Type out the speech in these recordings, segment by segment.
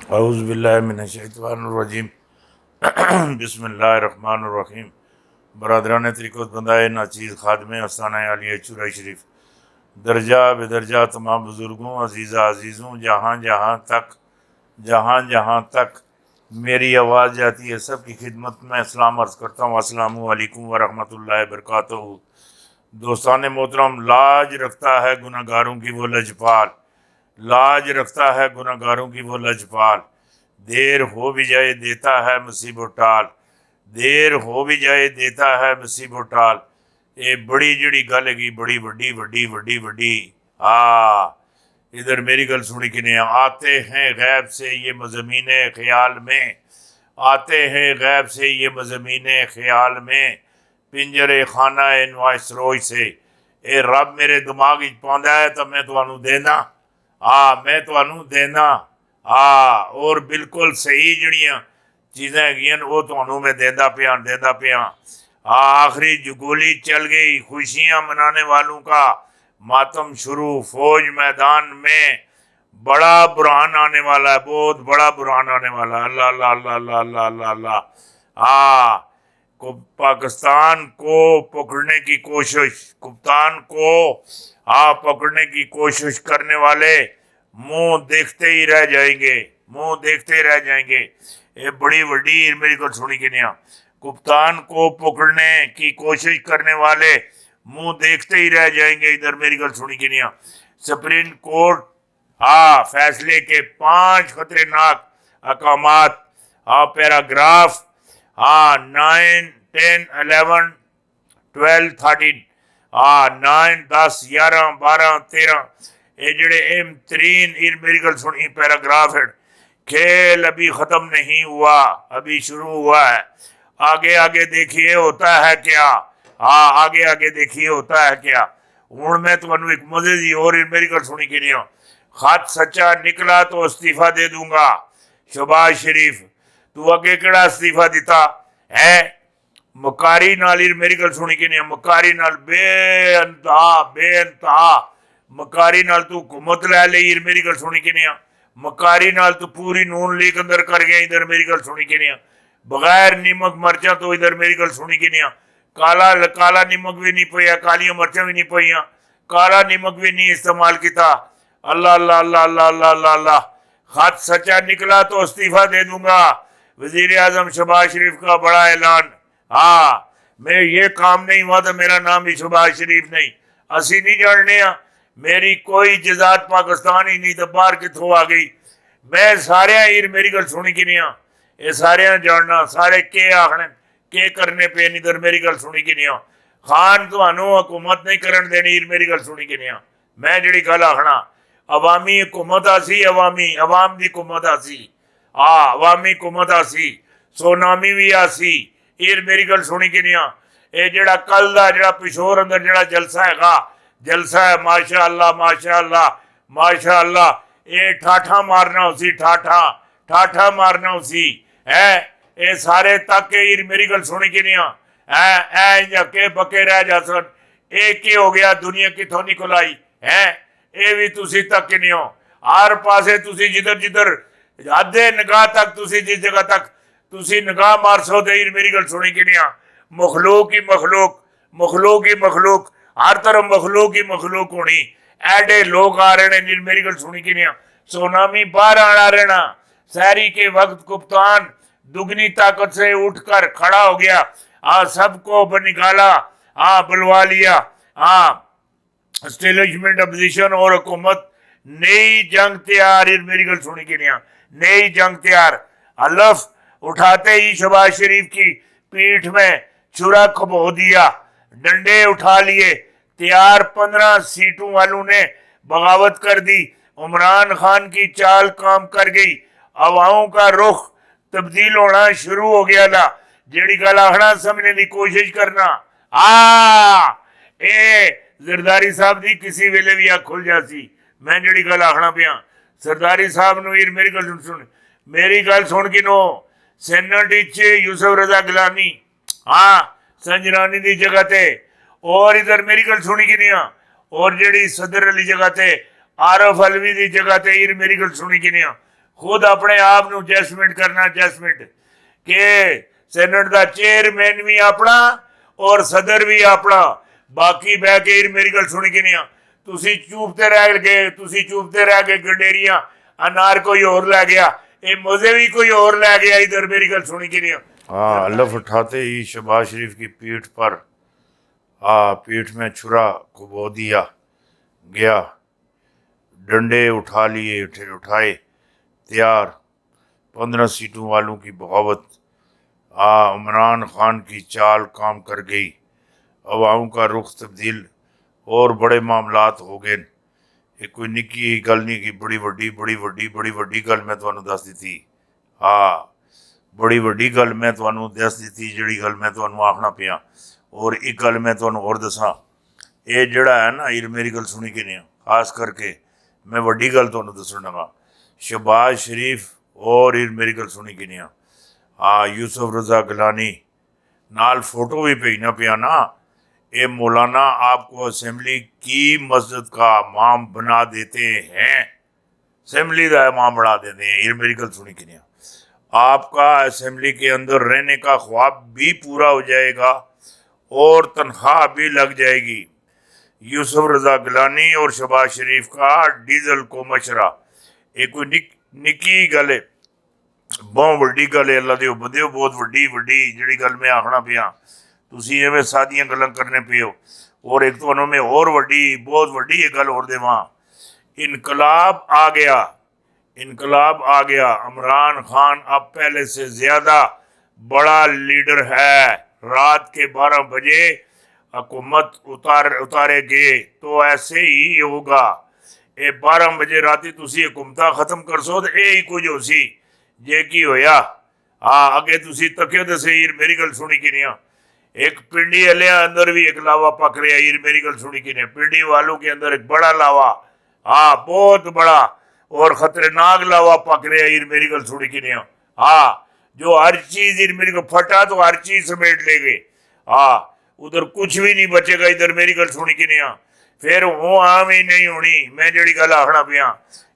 औज़ुबिल्लाहिमिनश्शैतानिर्रजीम बिस्मिल्लाहिर्रहमानिर्रहीम। बरदरान तरीक़त बंदाए नाचीज़ खादमे आस्ताना आलिया चुराई शरीफ दर्जा बेदर्जा तमाम बुज़ुर्गों अज़ीज़ों जहाँ जहाँ तक मेरी आवाज़ जाती है सब की खिदमत में सलाम अर्ज़ करता हूँ। अस्सलामु अलैकुम व रहमतुल्लाहि व बरकातहू। दोस्तान मोहतरम, लाज रखता है गुनहगारों की वो लजपाल, लाज रखता है गुनहगारों की वो लजपाल। देर हो भी जाए देता है मुसीबत टाल, देर हो भी जाए देता है मुसीबत टाल। ये बड़ी जड़ी गल हैगी, बड़ी वड्डी वड्डी वड्डी वड्डी। इधर मेरी गल सुनी कि नहीं। आते हैं गैब से ये मज़मीने ख्याल में, आते हैं गैब से ये मज़मीने ख्याल में, पिंजरे खाना वाइसरोय से। ये रब मेरे दिमाग च पांदा है तो मैं तुहानू देना, मैं तुहानू देना। और बिल्कुल सही जड़ियाँ चीज़ां हैगियां वो तुहानू मैं देंदा पिया। आखिरी जुगोली चल गई, खुशियाँ मनाने वालों का मातम शुरू। फौज मैदान में, बड़ा बुरहान आने वाला है, बहुत बड़ा बुरहान आने वाला है। अल्लाह अल्लाह अल्लाह अल्लाह अल्लाह अल्लाह अल्लाह। को पाकिस्तान को पकड़ने की कोशिश, कप्तान को पकड़ने की कोशिश करने वाले मुंह देखते ही रह जाएंगे, मुंह देखते रह जाएंगे। ये बड़ी वड्डी मेरी को सुनी कि नहीं। कप्तान को पकड़ने की कोशिश करने वाले मुंह देखते ही रह जाएंगे। इधर मेरी गल सुनी कि नहीं। सुप्रीम कोर्ट फैसले के 5 खतरनाक अहकामात, पैराग्राफ 9, 10, 11, 12, 13, 9, 10, 11, 12, 13 ये जड़े अहम तरीन मेरी गल सुनी पैराग्राफ है। खेल अभी खत्म नहीं हुआ, अभी शुरू हुआ है। आगे आगे देखिए होता है क्या। आगे आगे देखिए होता है क्या। हूँ मैं तुम्हें एक मजे की और मेरी गल सुनी कि नहीं। खत सच्चा निकला तो इस्तीफा दे दूंगा। शहबाज शरीफ, तू अगे केड़ा इस्तीफा दिता है? मकारी नाल मेरी गल सुनी कि नहीं। मकारी नाल बेअंतहा मकारी नाल तू हुकूमत लै ली। मेरी गल सुनी कि नहीं। मकारी नाल तू पूरी नून लीग अंदर कर गया। इधर मेरी गल सुनी कि नहीं। बगैर निमक मर्चा तो इधर मेरी गल सुनी कि नहीं। काला निमक भी नहीं पिया, कालियां मर्चा भी नहीं पिया, काला निमक भी नहीं इस्तेमाल किया। अल्लाह अल्लाह अल्लाह अल्लाह अल्लाह अल्लाह अल्लाह। खत सच्चा निकला तो इस्तीफा दे दूंगा। वजीर आजम शहबाज शरीफ का बड़ा ऐलान। मैं ये काम नहीं हुआ तो मेरा नाम भी शहबाज शरीफ नहीं। असी नहीं जानने मेरी कोई जजात पाकिस्तान ही नहीं तो बाहर कितों आ गई। मैं सारे मेरी गल सुनी कि नहीं। ये सारे जानना सारे के आखने के करने पे। इधर मेरी गल सुनी कि नहीं। खान तुहानू हुकूमत नहीं करन देनी। मेरी गल सुनी कि नहीं। मैं जी गल आखना अवामी हुकूमत आसी, अवाम की हुकूमत आसी। अवामी हुकूमत आसी, सोनामी भी आसी। मेरी गल सुनी कि नहीं। ये जड़ा कल का जड़ा पिशोर अंदर जड़ा जलसा हैगा, जलसा है माशा अल्लाह माशा अल्लाह माशा अल्लाह। ये ठाठा मारना उसी, ठाठा मारना उसी है। ये सारे तक मेरी गल सुनी कि नहीं। के पके रह जा सन। ये हो गया दुनिया कितों निकल आई है। ये भी तुसी तक नहीं हो। हर पासे तुसी जिधर जिधर आधे निगाह तक तुसी जिस जगह तक तुसी निगाह मार सकते। मेरी गल सुनी कि नहीं। मखलूक ही मखलूक, मखलूक ही मखलूक, हर तरफ मखलूक ही मखलूक होनी। ऐडे लोग आ रहे हैं। मेरी गल सुनी कि नहीं। सोनामी बाहर आ रहना। शहरी के वक्त कप्तान दुगनी ताकत से उठकर खड़ा हो गया। सबको निकाला, बुलवा लिया। स्टेलिशमेंट अपोजिशन और हुकूमत नई जंग तैयार। मेरी गल सुनी कि नहीं। नई जंग तैयार। हलफ उठाते ही शहबाज शरीफ की पीठ में छुरा खबो दिया, डंडे उठा लिए। तैयार 15 सीटों वालों ने बगावत कर दी। इमरान खान की चाल काम कर गई। हवाओं का रुख तब्दील होना शुरू हो गया था। जेड़ी गल आखना समझने की कोशिश करना। जरदारी साहब की किसी वेले भी अख खुल जाती। मैं जी गल आखना पिया सरदारी साहब न मेरी गल सुन, मेरी गल सुन कि नो सेनेट यूसुफ रजा गिलानी संजरानी की जगह ते। और इधर मेरी गल सुनी कि नहीं। और जी सदर अली जगह ते आरफ अलवी की जगह ते मेरी गल सुनी कि नहीं। खुद अपने आप ਨੂੰ ਜੈਸਮੈਂਟ ਕਰਨਾ ਜੈਸਮੈਂਟ ਕਿ ਸੈਨੇਟ ਦਾ ਚੇਅਰਮੈਨ ਵੀ ਆਪਣਾ ਔਰ ਸਦਰ ਵੀ ਆਪਣਾ ਬਾਕੀ ਬਹਿ ਕੇ ਮੇਰੀ ਗੱਲ ਸੁਣੀ ਕਿ ਨਹੀਂ ਤੁਸੀਂ ਚੁੱਪ ਤੇ ਰਹਿ ਗਏ ਤੁਸੀਂ ਚੁੱਪ ਤੇ ਰਹਿ ਗਏ ਗੰਡੇਰੀਆਂ अनार कोई और लै गया ये मजे भी कोई और लै गया इधर मेरी गल सुनी कि नहीं हाँ लफ उठाते ही शहबाज शरीफ की पीठ पर पीठ में छुरा कुबो दिया गया डंडे उठा लिए उठाए तैयार 15 सीटों वालों की बगावत इमरान खान की चाल काम कर गई अवाम का रुख तब्दील और बड़े मामलात हो गए ਇਹ ਕੋਈ ਨਿੱਕੀ ਗੱਲ ਨਹੀਂ ਕਿ ਬੜੀ ਵੱਡੀ ਗੱਲ ਮੈਂ ਤੁਹਾਨੂੰ ਦੱਸ ਦਿੱਤੀ ਬੜੀ ਵੱਡੀ ਗੱਲ ਮੈਂ ਤੁਹਾਨੂੰ ਦੱਸ ਦਿੱਤੀ ਜਿਹੜੀ ਗੱਲ ਮੈਂ ਤੁਹਾਨੂੰ ਆਖਣਾ ਪਿਆ ਔਰ ਇੱਕ ਗੱਲ ਮੈਂ ਤੁਹਾਨੂੰ ਹੋਰ ਦੱਸਾਂ ਇਹ ਜਿਹੜਾ ਹੈ ਨਾ ਮੇਰੀ ਗੱਲ ਸੁਣੀ ਕਿ ਨਹੀਂ ਖਾਸ ਕਰਕੇ ਮੈਂ ਵੱਡੀ ਗੱਲ ਤੁਹਾਨੂੰ ਦੱਸਣ ਲੱਗਾ शहबाज शरीफ और मेरी गल सुनी कि नहीं यूसुफ रज़ा गिलानी नाल फोटो भी भेजना पिया ना ये मौलाना आपको असेंबली की मस्जिद का इमाम बना देते हैं असेंबली का इमाम बना देते हैं ये मेरी गल सुनी कि नहीं आपका असेंबली के अंदर रहने का ख्वाब भी पूरा हो जाएगा और तनख्वाह भी लग जाएगी यूसुफ रज़ा गिलानी और शहबाज शरीफ का डीजल को मशरा ये कोई निक्की गल है बहुत वड्डी गल है अल्लाह दे बंदे बहुत वड्डी जिहड़ी गल मैं आखना पिया तुसीं एवें सादियां गल्लां करने पे हो और एक तो मैं और बहुत वड्डी एक गल और देवां इनकलाब आ गया इमरान खान अब पहले से ज़्यादा बड़ा लीडर है रात के 12 बजे हुकूमत उतारेगे तो ऐसे ही होगा ये 12 बजे राती तुसी हुकूमत खत्म कर सो तो यही कुछ हो सी जे की होया अगे तुसी तकियो तो सही मेरी गल सुनी कि नहीं एक पिंडी वाले अंदर भी एक लावा पक रहा है मेरी गल सुनी कि नहीं पिंडी वालों के अंदर एक बड़ा लावा बहुत बड़ा और खतरनाक लावा पक रहा है मेरी गल सुनी कि नहीं जो हर चीज मेरी को फटा तो हर चीज समेट ले गए उधर कुछ भी नहीं बचेगा इधर मेरी गल सुनी कि नहीं फिर वो आम ही नहीं होनी मैं जी गल आखना पिया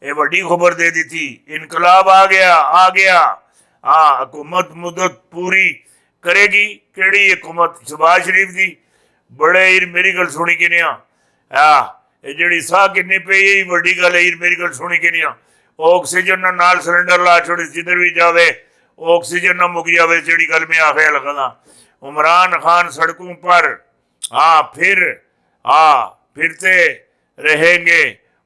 ये वड्डी खबर दे दी थी इनकलाब आ गया हुकूमत मुद्दत पूरी करेगी केड़ी हुकूमत शहबाज शरीफ की बड़े मेरी गल सुनी कि नहीं ये जी साह किन्नी पे यही वड्डी गल है मेरी गल सुनी कि नहीं ऑक्सीजन नाल सिलेंडर ला छोड़ी जिधर भी जावे ऑक्सीजन ना मुक जावे जी गल मैं आखे लगा इमरान खान सड़कों पर फिरते रहेंगे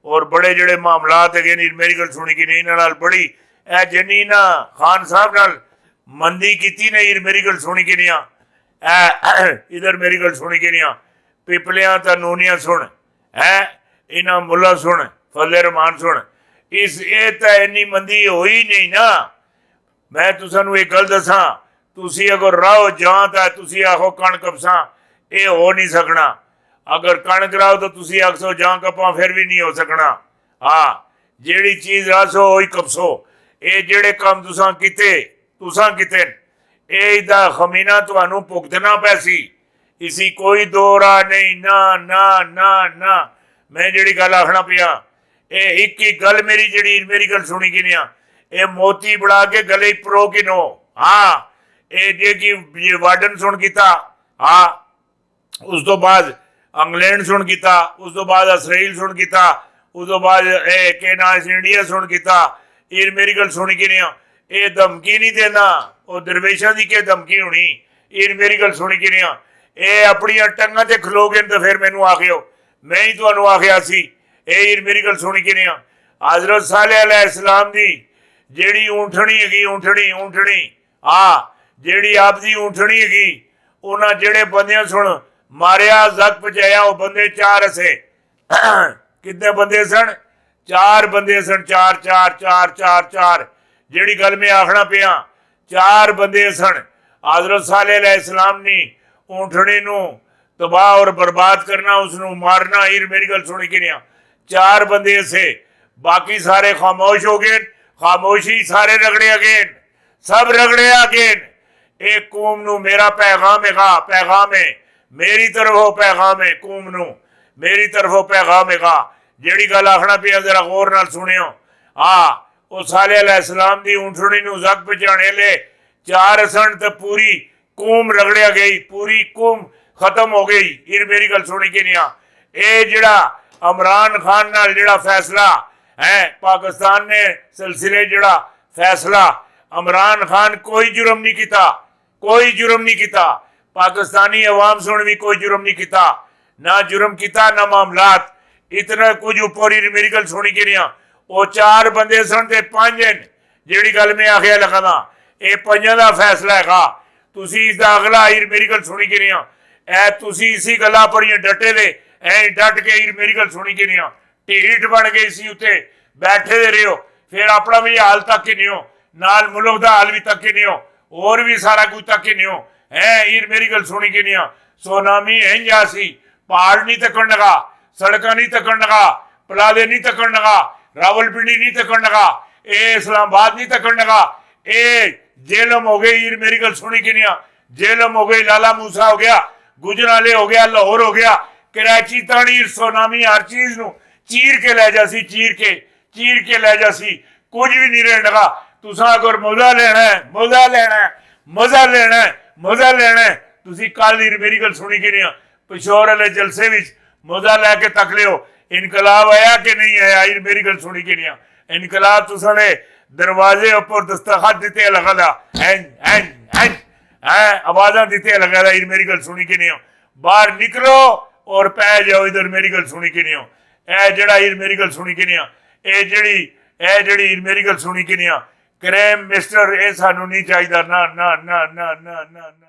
और बड़े जड़े मामलात है मेरी गल सुनी कि नहीं नाल बड़ी जिन्नी ना खान साहब नाल मंदी की नहीं मेरी गल सुनी कि नहीं इधर मेरी गल सुनी कि नहीं पिपलियां तो नूनियां सुन है इन्हां मुला सुन फजले रहमान सुन इस ये तो इन्नी मंदी हुई नहीं ना मैं तुसानू एक गल दसा तुसी अगर राहो जां तो तुसी आखो कणक कपसा ये हो नहीं सकना अगर कणक राहो तो तुसी आखो जां कपा फिर भी नहीं हो सकना जेड़ी चीज रासो वही कपसो ये जेड़े काम तुसां किते ਇਹਦਾ ਖਮੀਨਾ ਤੁਹਾਨੂੰ ਭੁਗਤਣਾ ਪੈਸੀ ਇसी कोई दो राह नहीं ना ना ना ना मैं ਜਿਹੜੀ ਗੱਲ ਆਖਣਾ ਪਿਆ ਇਹ ਇੱਕ ਹੀ ਗੱਲ ਮੇਰੀ ਜਿਹੜੀ ਮੇਰੀ ਗੱਲ ਸੁਣੀ ਕਿ ਨਹੀਂ ਇਹ ਮੋਤੀ ਬਣਾ ਕੇ ਗਲੇ ਪਰੋ ਕਿ ਨੋ ਇਹ ਜੇ ਕਿ ਵਾਰਡਨ ਸੁਣ ਕੀਤਾ ਉਸ ਤੋਂ ਬਾਅਦ ਇੰਗਲੈਂਡ ਸੁਣ ਕੀਤਾ ਉਸ ਤੋਂ ਬਾਅਦ ਇਸਰਾਈਲ ਸੁਣ ਕੀਤਾ ਉਸ ਤੋਂ ਬਾਅਦ ਇਹ ਕਿ ਨਾ ਇੰਡੀਆ ਸੁਣ ਕੀਤਾ ਇਹ ਮੇਰੀ ਗੱਲ ਸੁਣੀ ਕਿ ਨਹੀਂ ਇਹ ਧਮਕੀ ਨਹੀਂ ਦੇਣਾ ਉਹ ਦਰਵੇਸ਼ਾਂ ਦੀ ਕਿ ਧਮਕੀ ਹੋਣੀ ਇਹ ਮੇਰੀ ਗੱਲ ਸੁਣੀ ਕਿ ਨਹੀਂ ਇਹ ਆਪਣੀਆਂ ਟੰਗਾਂ ਤੇ ਖਲੋਗੇ ਤਾਂ ਫਿਰ ਮੈਨੂੰ ਆਖਿਓ ਮੈਂ ਹੀ ਤੁਹਾਨੂੰ ਆਖਿਆ ਸੀ ਇਹ ਮੇਰੀ ਗੱਲ ਸੁਣੀ ਕਿ ਨਹੀਂ ਹਜ਼ਰਤ ਸਾਲੇਹ अलैहिस्सलाम ਦੀ ਜਿਹੜੀ ਊਂਠਣੀ ਹੈਗੀ ਊਂਠਣੀ ਜਿਹੜੀ ਆਪਦੀ ਊਂਠਣੀ ਹੈਗੀ ਉਹਨਾਂ ਜਿਹੜੇ ਬੰਦਿਆਂ ਸੁਣ ਮਾਰਿਆ ਜ਼ਖ ਪਹੁੰਚਾਇਆ ਉਹ ਬੰਦੇ 4 ਸੇ ਕਿੰਨੇ ਬੰਦੇ ਸਨ 4 ਬੰਦੇ ਸਨ 4 ਜਿਹੜੀ ਗੱਲ ਮੈਂ ਆਖਣਾ ਪਿਆ 4 ਬੰਦੇ ਸਨ हज़रत सालेह अलैहिस्सलाम ने ऊँटनी नूं तबाह और बर्बाद करना उसनूं मारना हीर मेरी गल सुनी कि नहीं 4 बंदे से बाकी सारे खामोश हो गए खामोशी सारे रगड़े गए सब रगड़े गए एक कौम नूं मेरा पैगाम है मेरी तरफों पैगाम है कौम नूं मेरी तरफों पैगाम है जेड़ी गल आखना पिया जरा गौर नाल सुनियो ਉਹ ਸਾਲੇ अलैहिस्सलाम ਦੀ ऊँटनी ਨੂੰ ਜ਼ਗ ਪਹੁੰਚਾਣੇ ले 4 सन तो पूरी कौम रगड़िया गई, पूरी कौम खत्म हो गई। फिर मेरी गल सुनी कि नहीं, ये जिहड़ा इमरान खान नाल जिहड़ा फैसला है पाकिस्तान ने सिलसिले जिहड़ा फैसला, इमरान खान कोई जुर्म नहीं किया, कोई जुर्म नहीं किया, पाकिस्तानी अवाम सुन भी कोई जुर्म नहीं किया, ना जुर्म किया ना मामलात। इतना कुछ उपर ही मेरी गल सुनी कि नहीं, वो 4 बंदे सन ते 5 जिहड़ी गल मैं आखिया लगा था ये 5 का फैसला है। तुसी इसका अगला हीर मेरी गल सुनी कि नहीं, ऐ तुसी इसी गल्ला पर डटे दे ऐ डट के हीर मेरी गल सुनी कि नहीं, ढीठ बन गई सी उत्ते बैठे दे रहे हो, फिर अपना भी हाल तक कि नहीं हो, नाल मुल्क का हाल भी तक कि नहीं हो, और भी सारा कुछ तक कि नहीं हो। है हीर मेरी गल सुनी कि नहीं, सोनामी इंज आ सी, पहाड़ नहीं तकन लगा, सड़क नहीं तकन लगा, पलाले नहीं तकन लगा, रावलपिंडी नहीं तकन लगा, ये इस्लामाबाद नहीं तकन लगा, ये जेलम हो गई। हीर मेरी गल सुनी कि नहीं, जेलम हो गई, लाला मूसा हो गया, गुजराले हो गया, लाहौर हो गया, कराची ताणी सोनामी हर चीज नू चीर के लै जासी, चीर के लै जासी, कुछ भी नहीं रहने लगा। तुसा अगर मजा लेना है, मजा लेना है, मजा लेना है, मजा लेना है, तुसी कल हीर मेरी गल सुनी कि नहीं, पिशोर वाले जलसे विच मजा लैके तक लियो इनकलाब आया कि नहीं आया। हीर मेरी गल सुनी कि नहीं, इनकलाब तुसा ने दरवाजे ऊपर दस्तखत दिते लगा आवाजा दिते लगा। हीर मेरी गल सुनी कि नहीं, बाहर निकलो और पै जाओ इधर मेरी गल सुनी कि नहीं। ए जड़ा हीर मेरी गल सुनी कि नहीं, ए जड़ी हीर मेरी गल सुनी कि नहीं, क्राइम मिनिस्टर ये सानू नहीं चाहिए। ना ना ना ना ना ना ना।